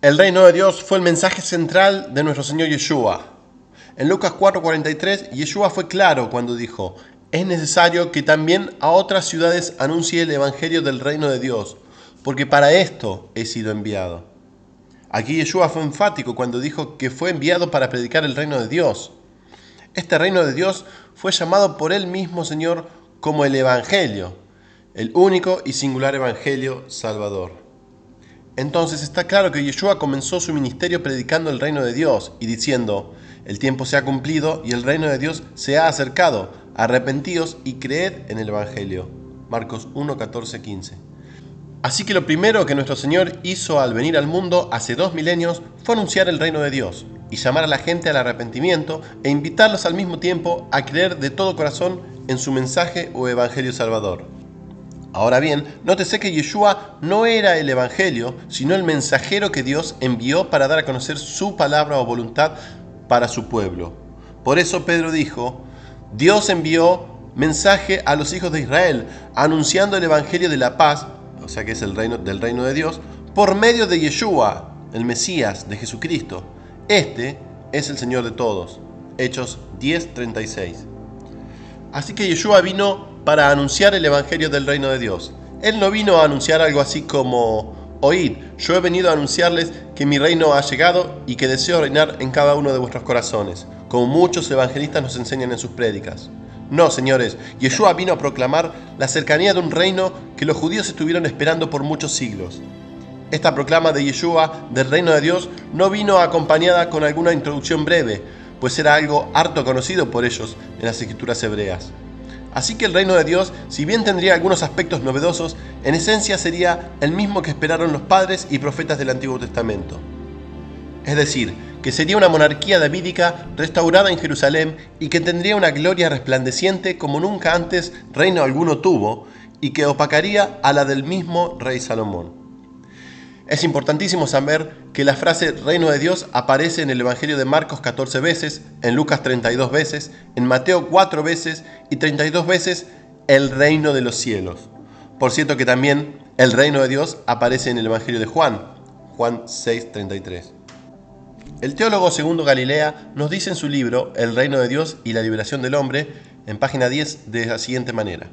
El reino de Dios fue el mensaje central de nuestro Señor Yeshua. En Lucas 4:43, Yeshua fue claro cuando dijo: es necesario que también a otras ciudades anuncie el evangelio del reino de Dios, porque para esto he sido enviado. Aquí Yeshua fue enfático cuando dijo que fue enviado para predicar el reino de Dios. Este reino de Dios fue llamado por él mismo Señor como el evangelio, el único y singular evangelio salvador. Entonces está claro que Yeshua comenzó su ministerio predicando el reino de Dios y diciendo: el tiempo se ha cumplido y el reino de Dios se ha acercado, arrepentíos y creed en el evangelio. Marcos 1, 14, 15. Así que lo primero que nuestro Señor hizo al venir al mundo hace 2 milenios fue anunciar el reino de Dios y llamar a la gente al arrepentimiento e invitarlos al mismo tiempo a creer de todo corazón en su mensaje o evangelio salvador. Ahora bien, nótese que Yeshua no era el evangelio, sino el mensajero que Dios envió para dar a conocer su palabra o voluntad para su pueblo. Por eso Pedro dijo: Dios envió mensaje a los hijos de Israel, anunciando el evangelio de la paz, o sea que es el reino de Dios, por medio de Yeshua, el Mesías de Jesucristo. Este es el Señor de todos. Hechos 10:36. Así que Yeshua vino para anunciar el evangelio del reino de Dios. Él no vino a anunciar algo así como: oíd, yo he venido a anunciarles que mi reino ha llegado y que deseo reinar en cada uno de vuestros corazones, como muchos evangelistas nos enseñan en sus prédicas. No, señores, Yeshua vino a proclamar la cercanía de un reino que los judíos estuvieron esperando por muchos siglos. Esta proclama de Yeshua del reino de Dios no vino acompañada con alguna introducción breve, pues era algo harto conocido por ellos en las escrituras hebreas. Así que el reino de Dios, si bien tendría algunos aspectos novedosos, en esencia sería el mismo que esperaron los padres y profetas del Antiguo Testamento. Es decir, que sería una monarquía davídica restaurada en Jerusalén y que tendría una gloria resplandeciente como nunca antes reino alguno tuvo, y que opacaría a la del mismo rey Salomón. Es importantísimo saber que la frase reino de Dios aparece en el Evangelio de Marcos 14 veces, en Lucas 32 veces, en Mateo 4 veces y 32 veces el reino de los cielos. Por cierto que también el reino de Dios aparece en el Evangelio de Juan 6:33. El teólogo Segundo Galilea nos dice en su libro El reino de Dios y la liberación del hombre, en página 10, de la siguiente manera: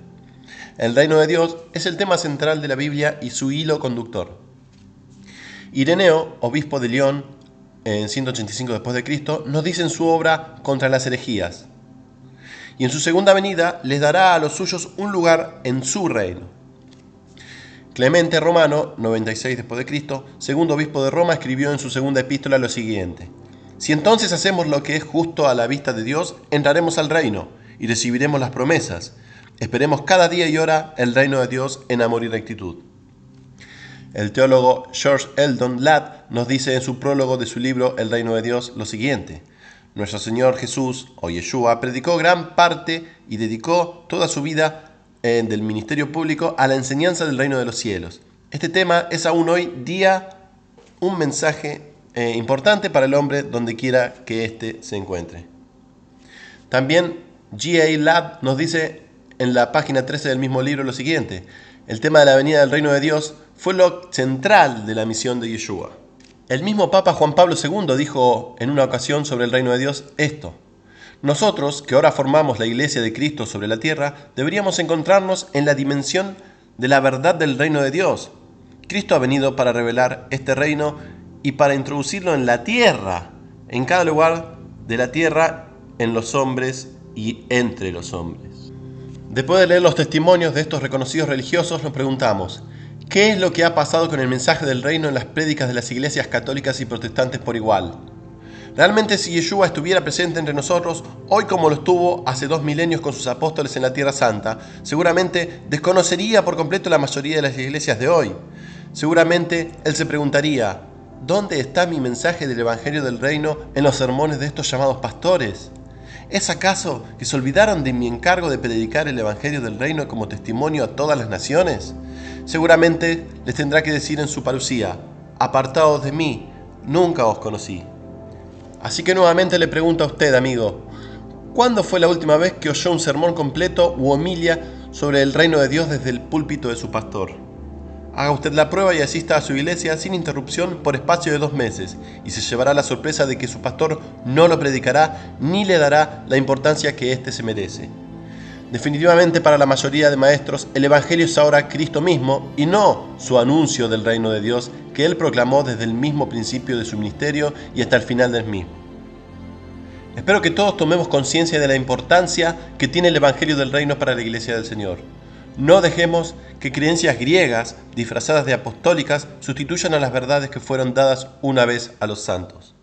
el reino de Dios es el tema central de la Biblia y su hilo conductor. Ireneo, obispo de León, en 185 después de Cristo, nos dice en su obra Contra las herejías: y en su segunda venida les dará a los suyos un lugar en su reino. Clemente Romano, 96 después de Cristo, segundo obispo de Roma, escribió en su segunda epístola lo siguiente: si entonces hacemos lo que es justo a la vista de Dios, entraremos al reino y recibiremos las promesas. Esperemos cada día y hora el reino de Dios en amor y rectitud. El teólogo George Eldon Ladd nos dice en su prólogo de su libro El reino de Dios lo siguiente: nuestro Señor Jesús, o Yeshua, predicó gran parte y dedicó toda su vida del ministerio público a la enseñanza del reino de los cielos. Este tema es aún hoy día un mensaje importante para el hombre donde quiera que éste se encuentre. También G.A. Ladd nos dice en la página 13 del mismo libro lo siguiente: el tema de la venida del reino de Dios fue lo central de la misión de Yeshua. El mismo Papa Juan Pablo II dijo en una ocasión sobre el reino de Dios esto: nosotros, que ahora formamos la Iglesia de Cristo sobre la tierra, deberíamos encontrarnos en la dimensión de la verdad del reino de Dios. Cristo ha venido para revelar este reino y para introducirlo en la tierra, en cada lugar de la tierra, en los hombres y entre los hombres. Después de leer los testimonios de estos reconocidos religiosos, nos preguntamos: ¿qué es lo que ha pasado con el mensaje del reino en las prédicas de las iglesias católicas y protestantes por igual? Realmente, si Yeshua estuviera presente entre nosotros, hoy como lo estuvo hace 2 milenios con sus apóstoles en la Tierra Santa, seguramente desconocería por completo la mayoría de las iglesias de hoy. Seguramente Él se preguntaría: ¿dónde está mi mensaje del Evangelio del Reino en los sermones de estos llamados pastores? ¿Es acaso que se olvidaron de mi encargo de predicar el Evangelio del Reino como testimonio a todas las naciones? Seguramente les tendrá que decir en su parusía: apartados de mí, nunca os conocí. Así que nuevamente le pregunto a usted, amigo: ¿cuándo fue la última vez que oyó un sermón completo u homilia sobre el reino de Dios desde el púlpito de su pastor? Haga usted la prueba y asista a su iglesia sin interrupción por espacio de 2 meses, y se llevará la sorpresa de que su pastor no lo predicará ni le dará la importancia que éste se merece. Definitivamente para la mayoría de maestros, el Evangelio es ahora Cristo mismo y no su anuncio del reino de Dios que Él proclamó desde el mismo principio de su ministerio y hasta el final del mismo. Espero que todos tomemos conciencia de la importancia que tiene el Evangelio del reino para la Iglesia del Señor. No dejemos que creencias griegas, disfrazadas de apostólicas, sustituyan a las verdades que fueron dadas una vez a los santos.